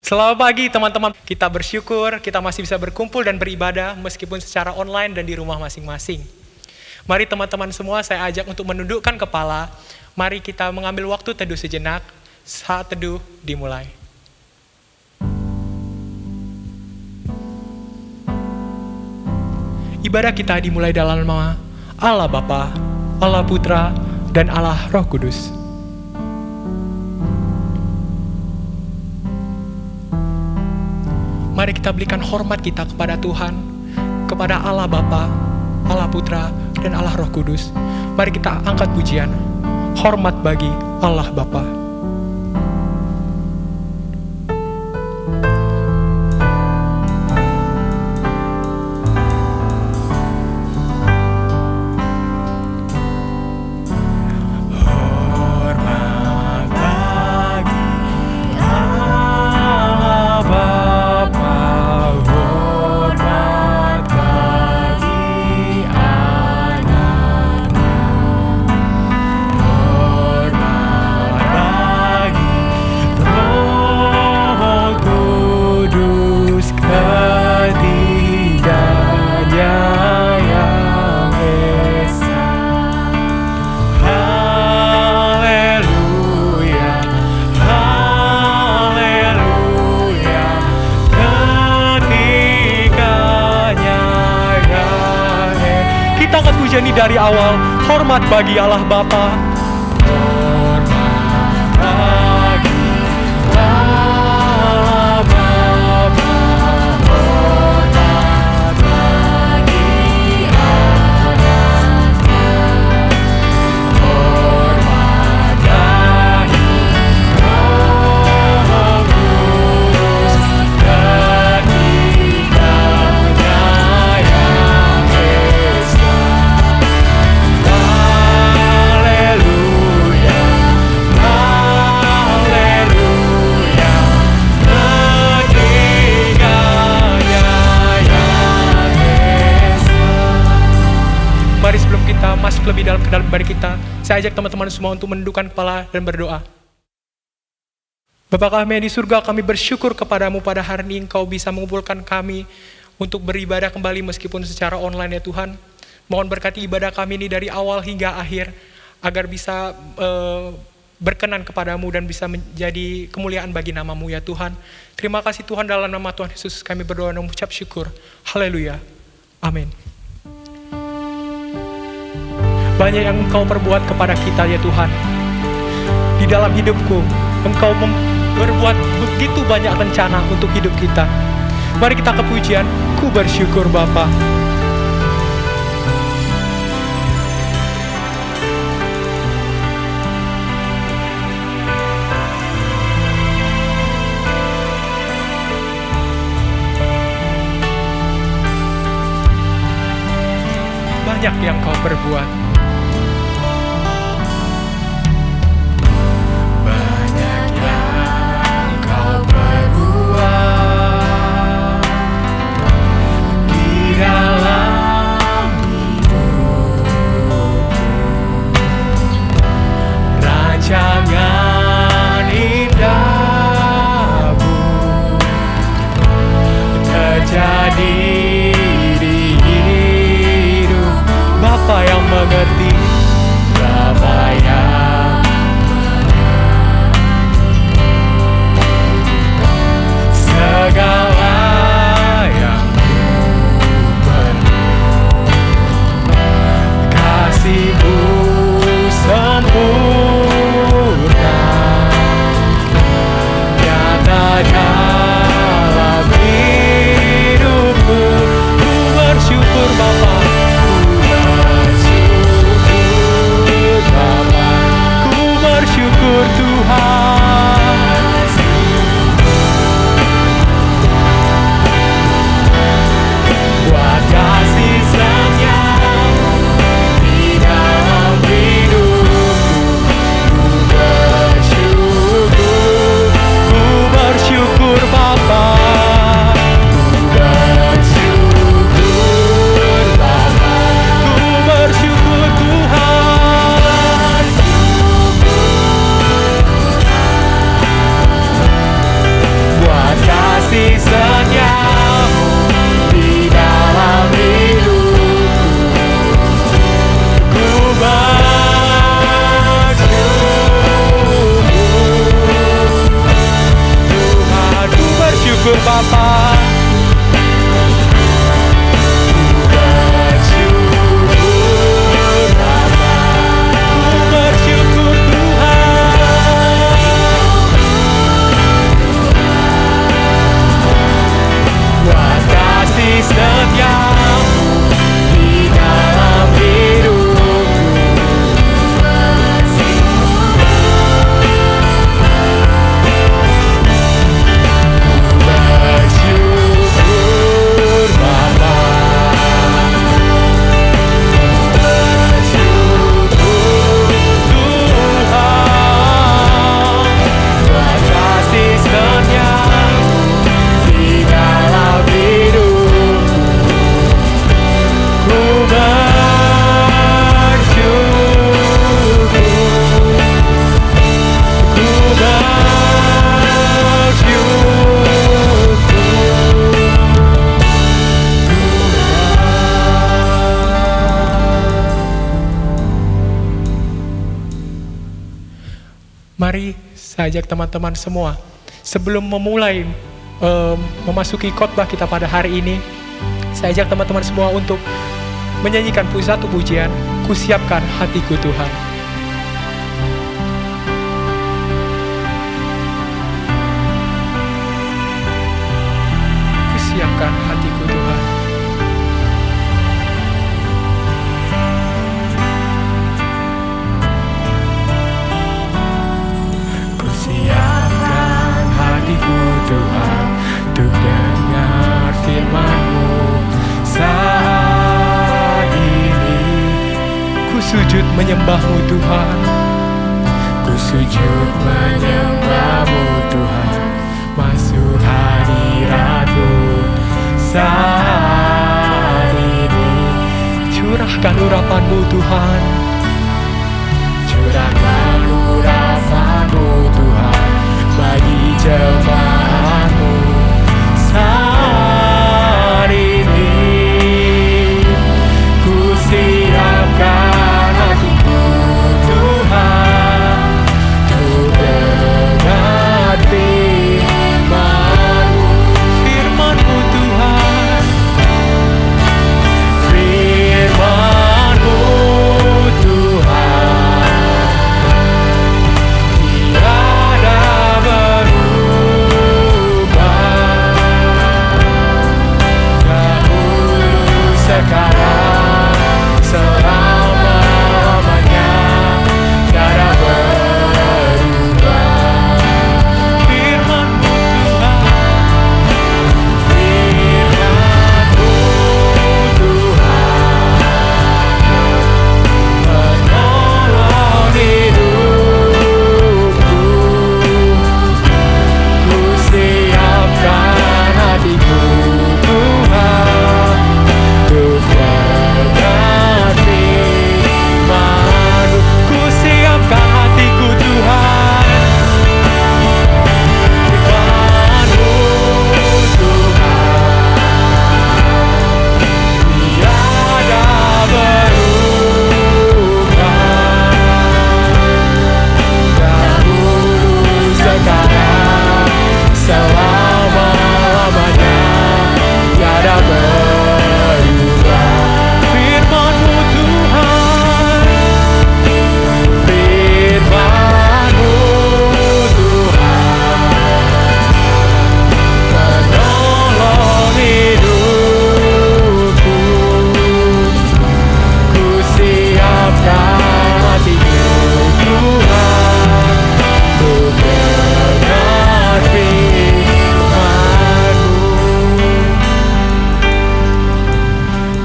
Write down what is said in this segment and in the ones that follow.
Selamat pagi teman-teman, kita bersyukur kita masih bisa berkumpul dan beribadah meskipun secara online dan di rumah masing-masing. Mari teman-teman semua saya ajak untuk menundukkan kepala, mari kita mengambil waktu teduh sejenak, saat teduh dimulai. Ibadah kita dimulai dalam nama Allah Bapa, Allah Putra, dan Allah Roh Kudus. Mari kita berikan hormat kita kepada Tuhan, kepada Allah Bapa, Allah Putra, dan Allah Roh Kudus. Mari kita angkat pujian, hormat bagi Allah Bapa. Dari awal, hormat bagi Allah Bapa. Masuk lebih dalam ke dalam ibadah kita, saya ajak teman-teman semua untuk menundukkan kepala dan berdoa. Bapa kami yang di surga, kami bersyukur kepadamu pada hari ini Engkau bisa mengumpulkan kami untuk beribadah kembali meskipun secara online ya Tuhan. Mohon berkati ibadah kami ini dari awal hingga akhir, agar bisa berkenan kepadamu dan bisa menjadi kemuliaan bagi namamu ya Tuhan. Terima kasih Tuhan, dalam nama Tuhan Yesus kami berdoa dan mengucap syukur. Haleluya. Amin. Banyak yang Engkau perbuat kepada kita ya Tuhan. Di dalam hidupku, Engkau berbuat begitu banyak rencana untuk hidup kita. Mari kita ke pujian, ku bersyukur Bapa. Banyak yang Kau perbuat. bersyukur Bapa. Bersyukur Tuhan. Buat kasih setiamu di dalam hidupku. Bersyukur Bapa. Bersyukur Tuhan. Buat kasih setiamu di dalam hidupku. Ku bersyukur. Ku Mari saya ajak teman-teman semua, sebelum memulai memasuki khotbah kita pada hari ini, saya ajak teman-teman semua untuk menyanyikan satu pujian, Ku Siapkan Hatiku Tuhan. Ku siapkan hatiku Tuhan. Ku siapkan hatiku Tuhan untuk dengar firman-Mu saat ini. Ku sujud menyembah-Mu Tuhan. Ku sujud menyembah-Mu Tuhan. Masuk hadirat-Mu saat ini. Curahkan urapan-Mu Tuhan. Curahkan urapan-Mu Tuhan bagi jemaat-Mu saat ini. Ku siapkan hatiku Tuhan untuk dengar firman-Mu. Firman-Mu Tuhan. Firman-Mu Tuhan. Tiada berubah. Dahulu sekarang selama-lamanya tiada berubah. Firman-Mu Tuhan. Firman-Mu Tuhan. Menolong hidupku. Ku siapkan hatiku Tuhan untuk dengar firman-Mu. Ku siapkan hatiku Tuhan. Firman-Mu Tuhan. Tiada berubah. Dahulu sekarang selama-lamanya tiada berubah. Firman-Mu Tuhan. Firman-Mu Tuhan. Menolong hidupku. Ku siapkan hatiku Tuhan untuk dengar firman-Mu.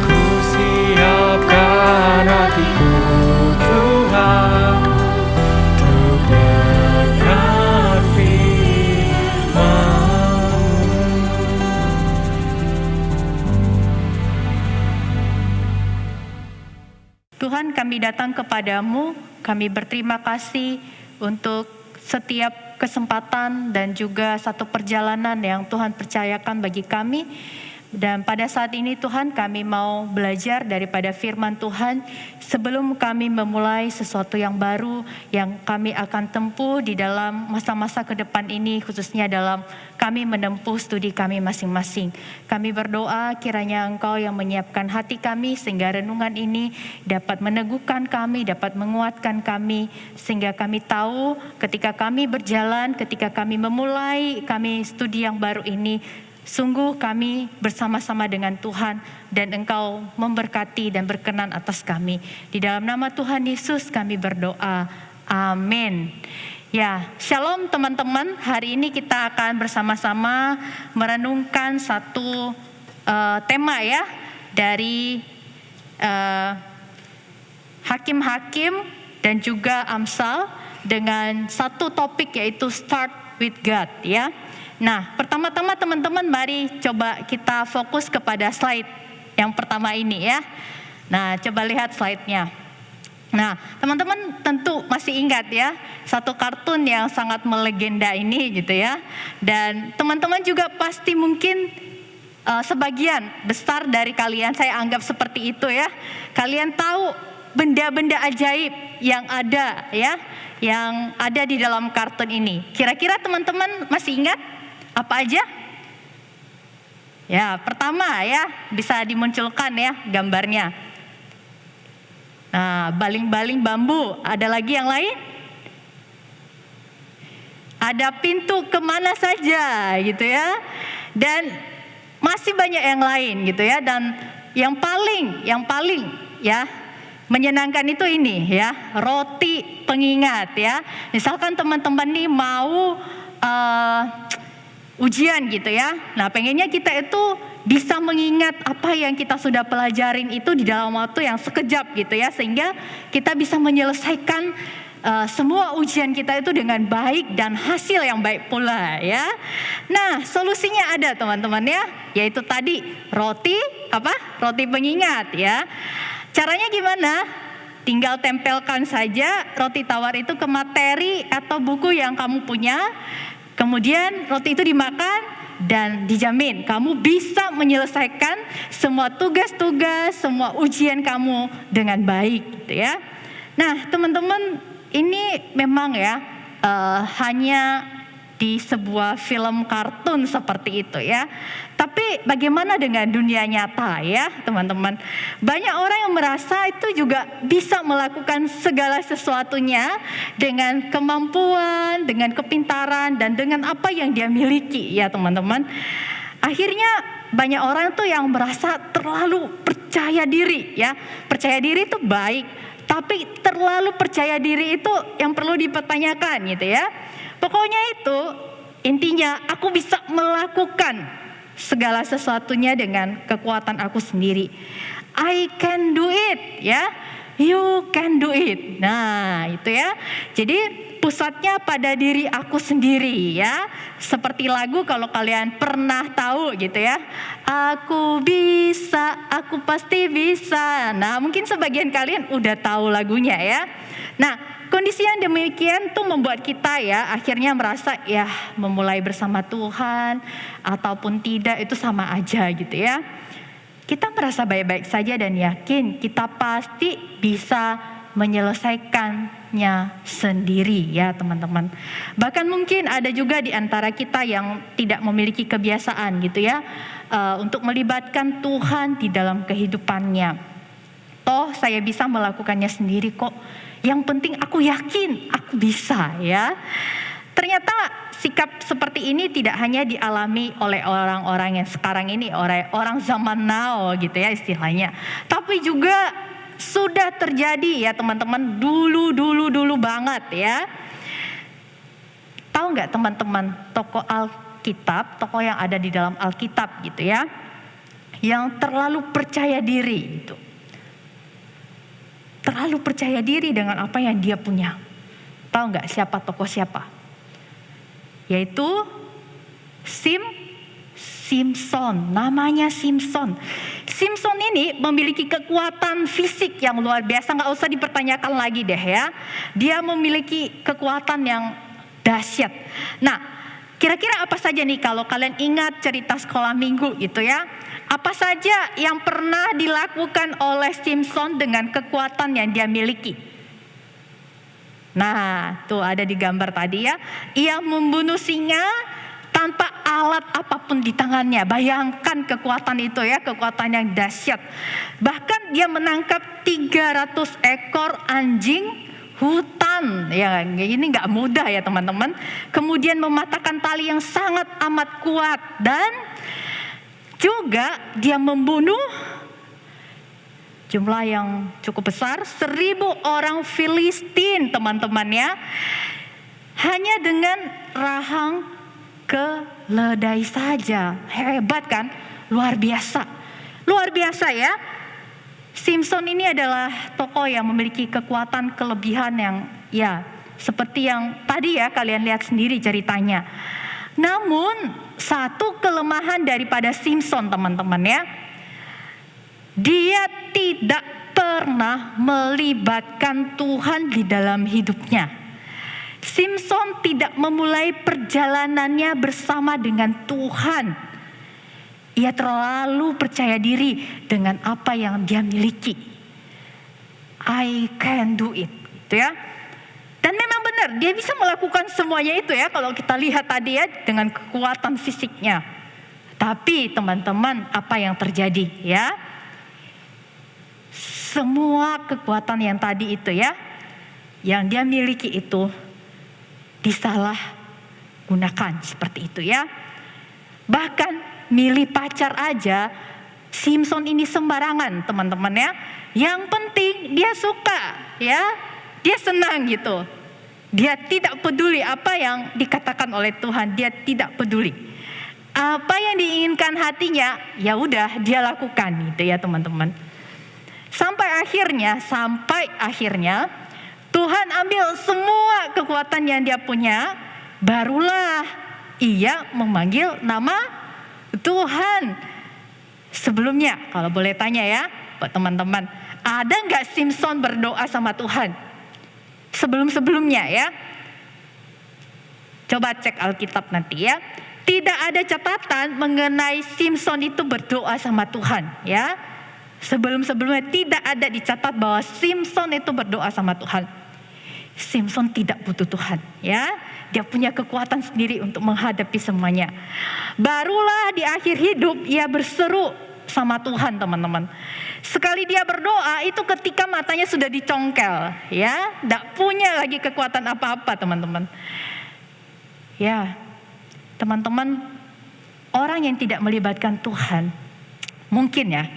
Ku siapkan hatiku Tuhan untuk dengar firman-Mu. Tuhan, kami datang kepadamu, kami berterima kasih untuk setiap kesempatan dan juga satu perjalanan yang Tuhan percayakan bagi kami. Dan pada saat ini Tuhan, kami mau belajar daripada firman Tuhan sebelum kami memulai sesuatu yang baru yang kami akan tempuh di dalam masa-masa ke depan ini, khususnya dalam kami menempuh studi kami masing-masing. Kami berdoa kiranya Engkau yang menyiapkan hati kami sehingga renungan ini dapat meneguhkan kami, dapat menguatkan kami, sehingga kami tahu ketika kami berjalan, ketika kami memulai kami studi yang baru ini, sungguh kami bersama-sama dengan Tuhan dan Engkau memberkati dan berkenan atas kami. Di dalam nama Tuhan Yesus kami berdoa. Amin. Ya, shalom teman-teman. Hari ini kita akan bersama-sama merenungkan satu tema ya dari Hakim-Hakim dan juga Amsal dengan satu topik yaitu Start with God ya. Nah, pertama-tama teman-teman mari coba kita fokus kepada slide yang pertama ini ya. Nah, coba lihat slide-nya. Nah, teman-teman tentu masih ingat ya, satu kartun yang sangat melegenda ini gitu ya. Dan teman-teman juga pasti mungkin sebagian besar dari kalian, saya anggap seperti itu ya. Kalian tahu benda-benda ajaib yang ada ya, yang ada di dalam kartun ini. Kira-kira teman-teman masih ingat apa aja? Ya, pertama ya, bisa dimunculkan ya gambarnya. Nah, baling-baling bambu. Ada lagi yang lain? Ada pintu kemana saja gitu ya. Dan masih banyak yang lain gitu ya. Dan yang paling ya menyenangkan itu ini ya, roti pengingat ya. Misalkan teman-teman nih mau ujian gitu ya. Nah, pengennya kita itu bisa mengingat apa yang kita sudah pelajarin itu di dalam waktu yang sekejap gitu ya, sehingga kita bisa menyelesaikan semua ujian kita itu dengan baik dan hasil yang baik pula ya. Nah, solusinya ada teman-teman ya, yaitu tadi roti pengingat ya. Caranya gimana? Tinggal tempelkan saja roti tawar itu ke materi atau buku yang kamu punya. Kemudian roti itu dimakan dan dijamin kamu bisa menyelesaikan semua tugas-tugas, semua ujian kamu dengan baik gitu ya. Nah, teman-teman, ini memang ya hanya di sebuah film kartun seperti itu ya. Tapi bagaimana dengan dunia nyata ya teman-teman? Banyak orang yang merasa itu juga bisa melakukan segala sesuatunya dengan kemampuan, dengan kepintaran, dan dengan apa yang dia miliki ya teman-teman. Akhirnya banyak orang tuh yang merasa terlalu percaya diri ya. Percaya diri itu baik, tapi terlalu percaya diri itu yang perlu dipertanyakan gitu ya. Pokoknya itu intinya aku bisa melakukan segala sesuatunya dengan kekuatan aku sendiri. I can do it ya. You can do it. Nah, itu ya. Jadi pusatnya pada diri aku sendiri ya. Seperti lagu kalau kalian pernah tahu gitu ya. Aku bisa, aku pasti bisa. Nah, mungkin sebagian kalian udah tahu lagunya ya. Nah, kondisi yang demikian tuh membuat kita ya akhirnya merasa ya memulai bersama Tuhan ataupun tidak itu sama aja gitu ya. Kita merasa baik-baik saja dan yakin kita pasti bisa menyelesaikannya sendiri ya teman-teman. Bahkan mungkin ada juga di antara kita yang tidak memiliki kebiasaan gitu ya untuk melibatkan Tuhan di dalam kehidupannya. Toh saya bisa melakukannya sendiri kok. Yang penting aku yakin aku bisa ya. Ternyata sikap seperti ini tidak hanya dialami oleh orang-orang yang sekarang ini, oleh orang zaman now gitu ya istilahnya. Tapi juga sudah terjadi ya teman-teman dulu banget ya. Tahu nggak teman-teman tokoh Alkitab, tokoh yang ada di dalam Alkitab gitu ya, yang terlalu percaya diri gitu. Terlalu percaya diri dengan apa yang dia punya. Tahu nggak siapa tokoh siapa? Yaitu Simpson, namanya Simpson. Simpson ini memiliki kekuatan fisik yang luar biasa, nggak usah dipertanyakan lagi deh ya. Dia memiliki kekuatan yang dahsyat. Nah, kira-kira apa saja nih kalau kalian ingat cerita sekolah minggu gitu ya? Apa saja yang pernah dilakukan oleh Simpson dengan kekuatan yang dia miliki? Nah, tuh ada di gambar tadi ya. Ia membunuh singa tanpa alat apapun di tangannya. Bayangkan kekuatan itu ya, kekuatan yang dahsyat. Bahkan dia menangkap 300 ekor anjing hutan. Ya, ini nggak mudah ya teman-teman. Kemudian mematahkan tali yang sangat amat kuat, dan juga dia membunuh jumlah yang cukup besar, 1.000 orang Filistin teman-teman ya. Hanya dengan rahang keledai saja. Hebat kan? Luar biasa. Luar biasa ya. Samson ini adalah tokoh yang memiliki kekuatan kelebihan yang ya seperti yang tadi ya kalian lihat sendiri ceritanya. Namun satu kelemahan daripada Samson teman-teman ya, dia tidak pernah melibatkan Tuhan di dalam hidupnya. Samson tidak memulai perjalanannya bersama dengan Tuhan. Ia terlalu percaya diri dengan apa yang dia miliki. I can do it, gitu ya. Dan memang benar, dia bisa melakukan semuanya itu ya, kalau kita lihat tadi ya, dengan kekuatan fisiknya. Tapi teman-teman, apa yang terjadi ya? Semua kekuatan yang tadi itu ya, yang dia miliki itu disalahgunakan seperti itu ya. Bahkan milih pacar aja, Samson ini sembarangan teman-teman ya. Yang penting dia suka ya, dia senang gitu. Dia tidak peduli apa yang dikatakan oleh Tuhan, dia tidak peduli. Apa yang diinginkan hatinya, ya udah dia lakukan gitu ya teman-teman. Sampai akhirnya Tuhan ambil semua kekuatan yang dia punya, barulah ia memanggil nama Tuhan. Sebelumnya, kalau boleh tanya ya buat teman-teman, ada nggak Samson berdoa sama Tuhan? Sebelum-sebelumnya ya. Coba cek Alkitab nanti ya. Tidak ada catatan mengenai Samson itu berdoa sama Tuhan ya. Sebelum-sebelumnya tidak ada dicatat bahwa Samson itu berdoa sama Tuhan. Samson tidak butuh Tuhan ya. Dia punya kekuatan sendiri untuk menghadapi semuanya. Barulah di akhir hidup ia berseru sama Tuhan teman-teman. Sekali dia berdoa itu ketika matanya sudah dicongkel ya. Tidak punya lagi kekuatan apa-apa teman-teman. Ya teman-teman, orang yang tidak melibatkan Tuhan mungkin ya,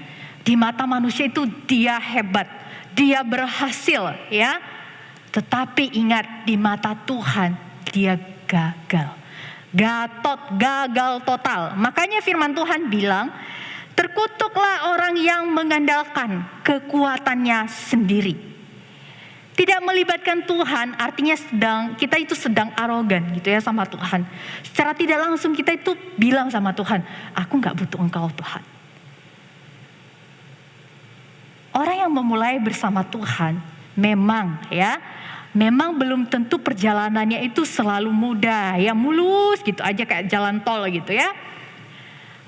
di mata manusia itu dia hebat, dia berhasil ya. Tetapi ingat, di mata Tuhan dia gagal. Gagal total. Makanya firman Tuhan bilang, terkutuklah orang yang mengandalkan kekuatannya sendiri. Tidak melibatkan Tuhan artinya kita itu sedang arogan gitu ya sama Tuhan. Secara tidak langsung kita itu bilang sama Tuhan, aku gak butuh Engkau Tuhan. Orang yang memulai bersama Tuhan memang belum tentu perjalanannya itu selalu mudah ya, mulus gitu aja kayak jalan tol gitu ya.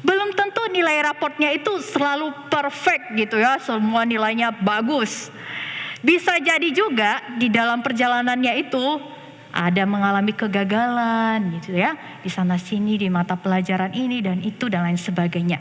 Belum tentu nilai raportnya itu selalu perfect gitu ya, semua nilainya bagus. Bisa jadi juga di dalam perjalanannya itu ada mengalami kegagalan gitu ya, di sana sini di mata pelajaran ini dan itu dan lain sebagainya.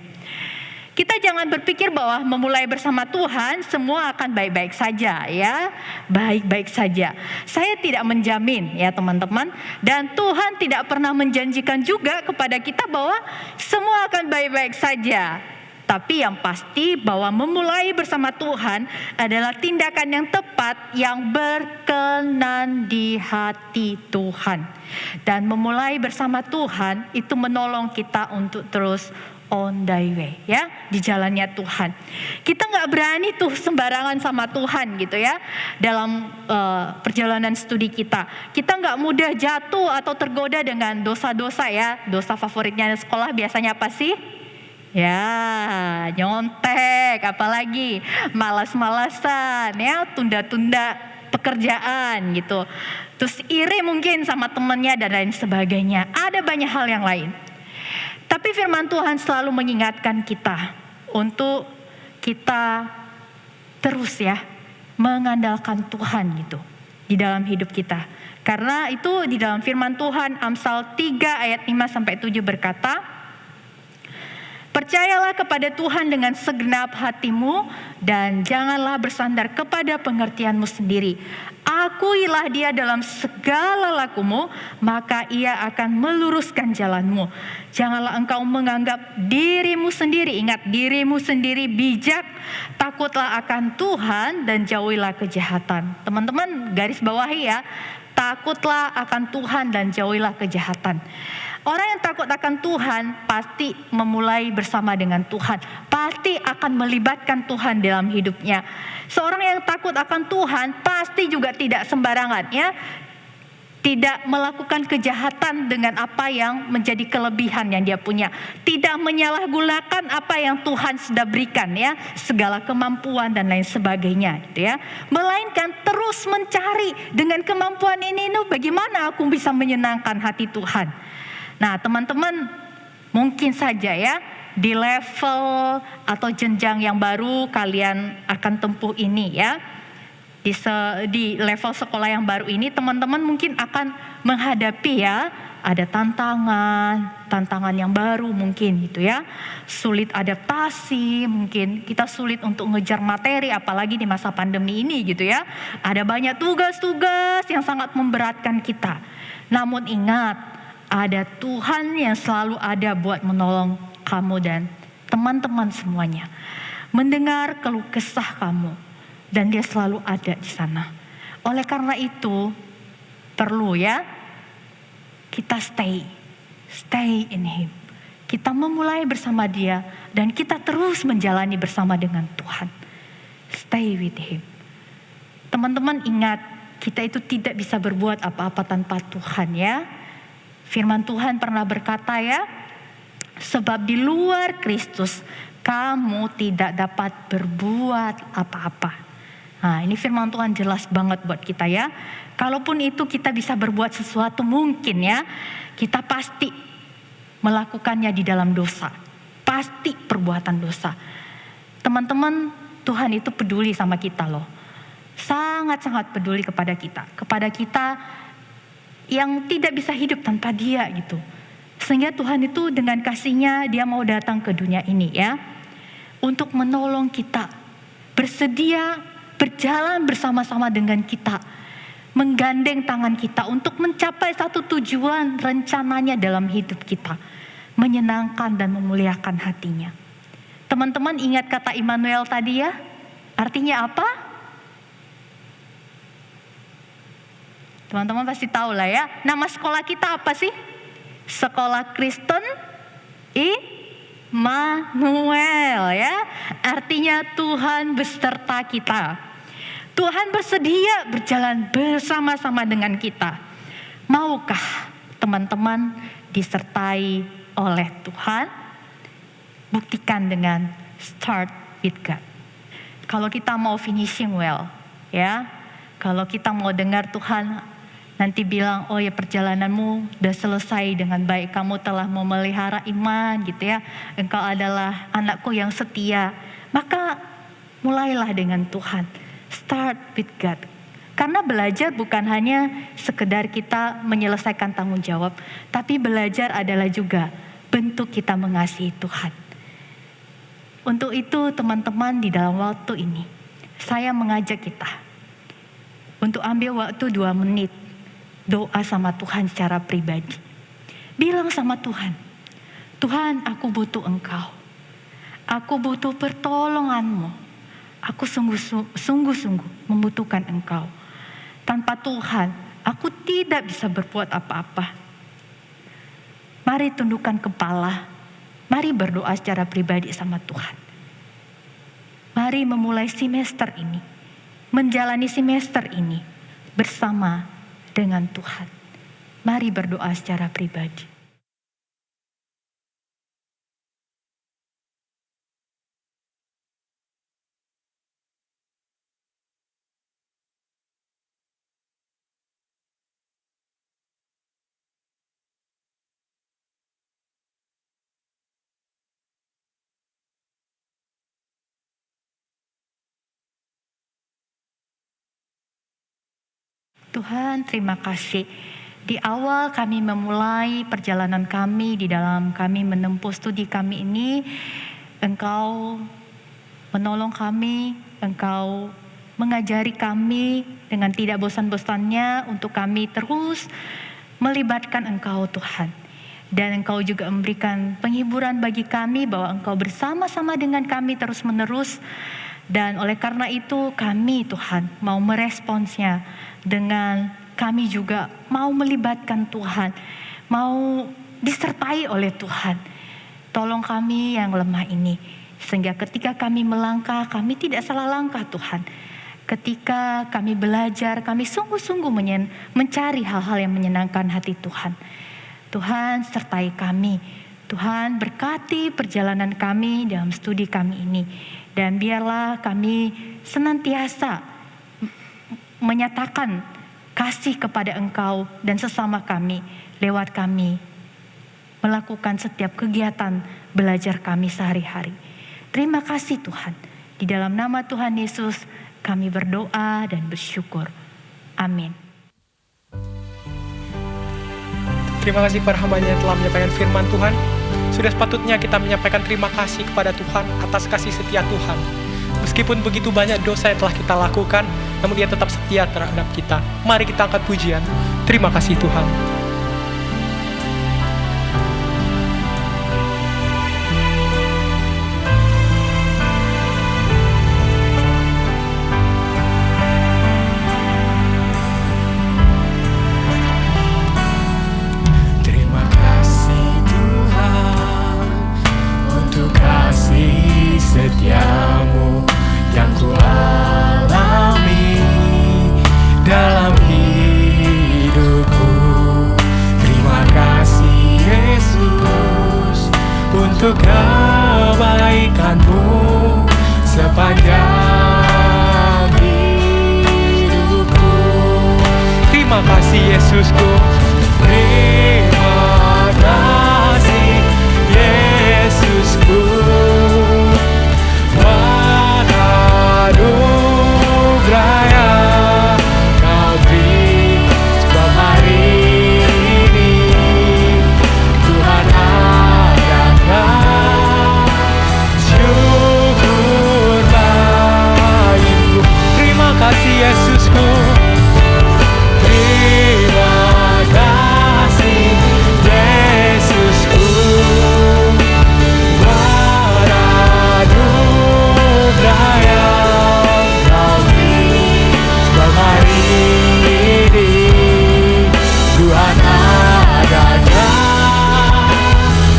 Kita jangan berpikir bahwa memulai bersama Tuhan semua akan baik-baik saja ya. Baik-baik saja. Saya tidak menjamin ya teman-teman. Dan Tuhan tidak pernah menjanjikan juga kepada kita bahwa semua akan baik-baik saja. Tapi yang pasti bahwa memulai bersama Tuhan adalah tindakan yang tepat yang berkenan di hati Tuhan. Dan memulai bersama Tuhan itu menolong kita untuk terus on the way ya, di jalannya Tuhan. Kita nggak berani tuh sembarangan sama Tuhan gitu ya. Dalam perjalanan studi kita nggak mudah jatuh atau tergoda dengan dosa-dosa ya. Dosa favoritnya sekolah biasanya apa sih? Ya, nyontek, apalagi malas-malasan ya, tunda-tunda pekerjaan gitu. Terus iri mungkin sama temannya dan lain sebagainya. Ada banyak hal yang lain. Tapi firman Tuhan selalu mengingatkan kita untuk kita terus ya mengandalkan Tuhan gitu di dalam hidup kita. Karena itu di dalam firman Tuhan Amsal 3 ayat 5-7 berkata, percayalah kepada Tuhan dengan segenap hatimu dan janganlah bersandar kepada pengertianmu sendiri. Akuilah Dia dalam segala lakumu, maka Ia akan meluruskan jalanmu. Janganlah engkau menganggap dirimu sendiri, ingat dirimu sendiri bijak, takutlah akan Tuhan dan jauhilah kejahatan. Teman-teman garis bawahi ya, takutlah akan Tuhan dan jauhilah kejahatan. Orang yang takut akan Tuhan pasti memulai bersama dengan Tuhan. Pasti akan melibatkan Tuhan dalam hidupnya. Seorang yang takut akan Tuhan pasti juga tidak sembarangan ya. Tidak melakukan kejahatan dengan apa yang menjadi kelebihan yang dia punya. Tidak menyalahgunakan apa yang Tuhan sudah berikan ya. Segala kemampuan dan lain sebagainya gitu ya. Melainkan terus mencari dengan kemampuan ini bagaimana aku bisa menyenangkan hati Tuhan. Nah teman-teman mungkin saja ya di level atau jenjang yang baru kalian akan tempuh ini ya. Di level sekolah yang baru ini teman-teman mungkin akan menghadapi ya. Ada tantangan yang baru mungkin gitu ya. Sulit adaptasi, mungkin kita sulit untuk ngejar materi apalagi di masa pandemi ini gitu ya. Ada banyak tugas-tugas yang sangat memberatkan kita. Namun ingat, ada Tuhan yang selalu ada buat menolong kamu dan teman-teman semuanya. Mendengar keluh kesah kamu dan Dia selalu ada di sana. Oleh karena itu perlu ya kita stay in Him. Kita memulai bersama Dia dan kita terus menjalani bersama dengan Tuhan. Stay with Him. Teman-teman ingat, kita itu tidak bisa berbuat apa-apa tanpa Tuhan ya. Firman Tuhan pernah berkata ya, sebab di luar Kristus kamu tidak dapat berbuat apa-apa. Nah ini firman Tuhan jelas banget buat kita ya. Kalaupun itu kita bisa berbuat sesuatu mungkin ya, kita pasti melakukannya di dalam dosa. Pasti perbuatan dosa. Teman-teman, Tuhan itu peduli sama kita loh. Sangat-sangat peduli kepada kita. Kepada kita yang tidak bisa hidup tanpa Dia gitu. Sehingga Tuhan itu dengan kasih-Nya Dia mau datang ke dunia ini ya. Untuk menolong kita. Bersedia berjalan bersama-sama dengan kita. Menggandeng tangan kita untuk mencapai satu tujuan rencananya dalam hidup kita. Menyenangkan dan memuliakan hatinya. Teman-teman ingat kata Immanuel tadi ya? Artinya apa? Teman-teman pasti tahu lah ya. Nama sekolah kita apa sih? Sekolah Kristen Immanuel ya. Artinya Tuhan beserta kita. Tuhan bersedia berjalan bersama-sama dengan kita. Maukah teman-teman disertai oleh Tuhan? Buktikan dengan start with God. Kalau kita mau finishing well ya. Kalau kita mau dengar Tuhan nanti bilang, oh ya perjalananmu udah selesai dengan baik. Kamu telah memelihara iman gitu ya. Engkau adalah anakku yang setia. Maka mulailah dengan Tuhan. Start with God. Karena belajar bukan hanya sekedar kita menyelesaikan tanggung jawab. Tapi belajar adalah juga bentuk kita mengasihi Tuhan. Untuk itu teman-teman di dalam waktu ini. Saya mengajak kita. Untuk ambil waktu 2 menit. Doa sama Tuhan secara pribadi. Bilang sama Tuhan, Tuhan aku butuh Engkau. Aku butuh pertolongan-Mu. Aku sungguh-sungguh membutuhkan Engkau. Tanpa Tuhan, aku tidak bisa berbuat apa-apa. Mari tundukkan kepala. Mari berdoa secara pribadi sama Tuhan. Mari memulai semester ini. Menjalani semester ini bersama dengan Tuhan. Mari berdoa secara pribadi. Tuhan, terima kasih. Di awal kami memulai perjalanan kami di dalam kami menempuh studi kami ini, Engkau menolong kami, Engkau mengajari kami dengan tidak bosan-bosannya untuk kami terus melibatkan Engkau Tuhan. Dan Engkau juga memberikan penghiburan bagi kami bahwa Engkau bersama-sama dengan kami terus-menerus. Dan oleh karena itu kami Tuhan mau meresponsnya dengan kami juga mau melibatkan Tuhan, mau disertai oleh Tuhan. Tolong kami yang lemah ini, sehingga ketika kami melangkah, kami tidak salah langkah Tuhan. Ketika kami belajar, kami sungguh-sungguh mencari hal-hal yang menyenangkan hati Tuhan. Tuhan sertai kami, Tuhan berkati perjalanan kami dalam studi kami ini. Dan biarlah kami senantiasa menyatakan kasih kepada Engkau dan sesama kami lewat kami melakukan setiap kegiatan belajar kami sehari-hari. Terima kasih Tuhan. Di dalam nama Tuhan Yesus kami berdoa dan bersyukur. Amin. Terima kasih kepada hamba-Nya yang telah menyampaikan firman Tuhan. Sudah sepatutnya kita menyampaikan terima kasih kepada Tuhan atas kasih setia Tuhan. Meskipun begitu banyak dosa yang telah kita lakukan, namun Dia tetap setia terhadap kita. Mari kita angkat pujian. Terima kasih Tuhan. Setiamu yang ku alami dalam hidupku. Terima kasih Yesus untuk kebaikan-Mu sepanjang hidupku. Terima kasih Yesusku. Terima kasih Yesusku. Yesusku, terima kasih Yesusku, beranugerah yang Kau beri sebab hari ini Tuhan adanya.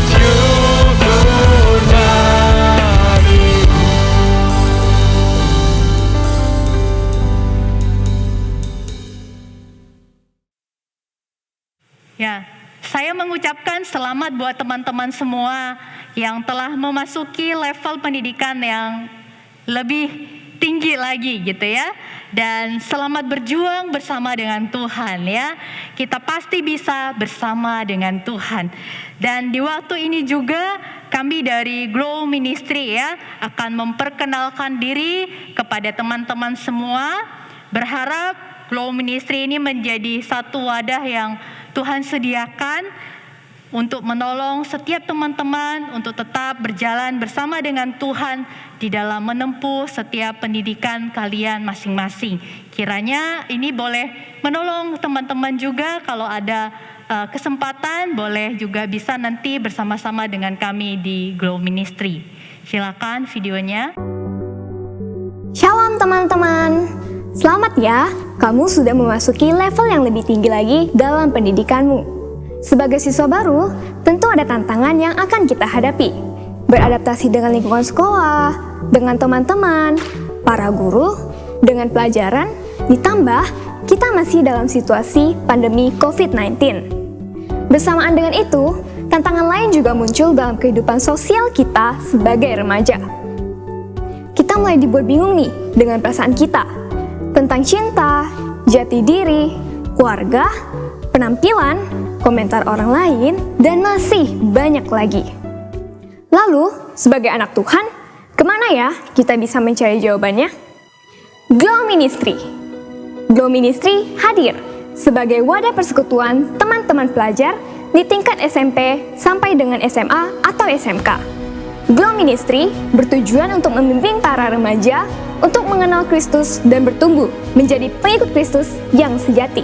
Syukur bagimu. Ya, saya mengucapkan selamat buat teman-teman semua yang telah memasuki level pendidikan yang lebih tinggi lagi gitu ya. Dan selamat berjuang bersama dengan Tuhan ya. Kita pasti bisa bersama dengan Tuhan. Dan di waktu ini juga kami dari Glow Ministry ya akan memperkenalkan diri kepada teman-teman semua. Berharap Glow Ministry ini menjadi satu wadah yang Tuhan sediakan untuk menolong setiap teman-teman untuk tetap berjalan bersama dengan Tuhan di dalam menempuh setiap pendidikan kalian masing-masing. Kiranya ini boleh menolong teman-teman juga kalau ada kesempatan boleh juga bisa nanti bersama-sama dengan kami di Glow Ministry. Silakan videonya. Shalom teman-teman. Selamat ya, kamu sudah memasuki level yang lebih tinggi lagi dalam pendidikanmu. Sebagai siswa baru, tentu ada tantangan yang akan kita hadapi. Beradaptasi dengan lingkungan sekolah, dengan teman-teman, para guru, dengan pelajaran, ditambah kita masih dalam situasi pandemi COVID-19. Bersamaan dengan itu, tantangan lain juga muncul dalam kehidupan sosial kita sebagai remaja. Kita mulai dibuat bingung nih dengan perasaan kita tentang cinta, jati diri, keluarga, penampilan, komentar orang lain, dan masih banyak lagi. Lalu, sebagai anak Tuhan, kemana ya kita bisa mencari jawabannya? Glow Ministry. Glow Ministry hadir sebagai wadah persekutuan teman-teman pelajar di tingkat SMP sampai dengan SMA atau SMK. Glow Ministry bertujuan untuk membimbing para remaja untuk mengenal Kristus dan bertumbuh menjadi pengikut Kristus yang sejati.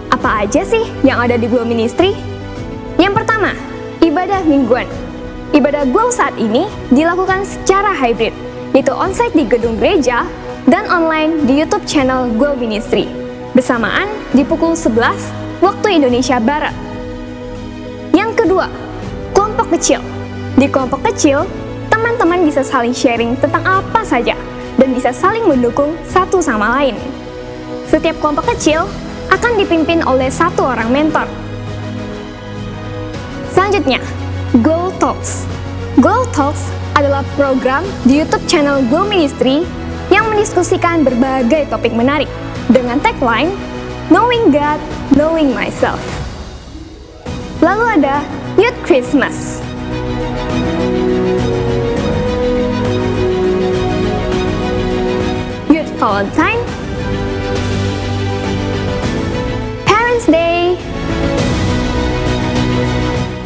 Apa aja sih yang ada di Glow Ministry? Yang pertama, ibadah mingguan. Ibadah Glow saat ini dilakukan secara hybrid, yaitu onsite di gedung gereja dan online di YouTube channel Glow Ministry, bersamaan di pukul 11 waktu Indonesia Barat. Yang kedua, kelompok kecil. Di kelompok kecil, teman-teman bisa saling sharing tentang apa saja dan bisa saling mendukung satu sama lain. Setiap kelompok kecil akan dipimpin oleh satu orang mentor. Selanjutnya, Glow Talks. Glow Talks adalah program di YouTube channel Glow Ministry yang mendiskusikan berbagai topik menarik dengan tagline Knowing God, Knowing Myself. Lalu ada Youth Christmas. Youth Valentine, Parents Day,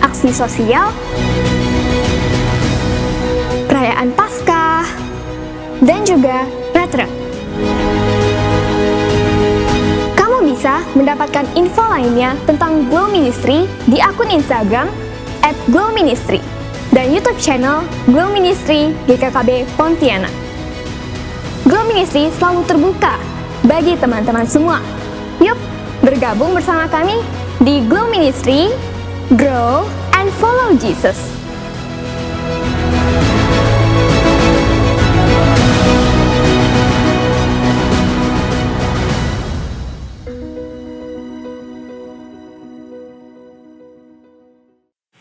aksi sosial, perayaan Paskah, dan juga retret. Kamu bisa mendapatkan info lainnya tentang Glow Ministry di akun Instagram @glowministry dan YouTube channel Glow Ministry GKKB Pontianak. Glow Ministry selalu terbuka bagi teman-teman semua. Yuk, bergabung bersama kami di Glow Ministry, grow and follow Jesus.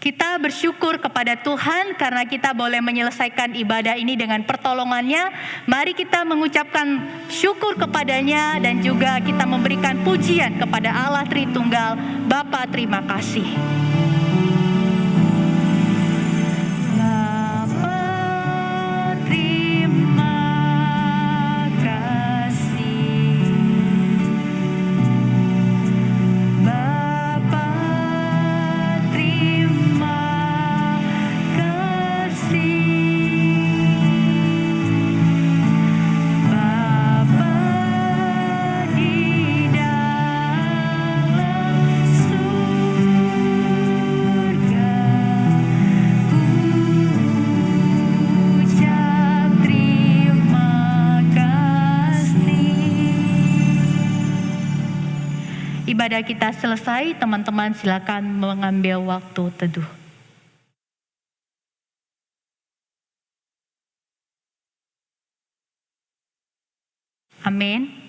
Kita bersyukur kepada Tuhan karena kita boleh menyelesaikan ibadah ini dengan pertolongannya. Mari kita mengucapkan syukur kepadanya dan juga kita memberikan pujian kepada Allah Tritunggal. Bapa, terima kasih. Bapa, terima kasih. Bapa, terima kasih. Bapa di dalam surga, ku ucap terima kasih. Ibadah kita selesai, teman-teman silakan mengambil waktu teduh. Amin.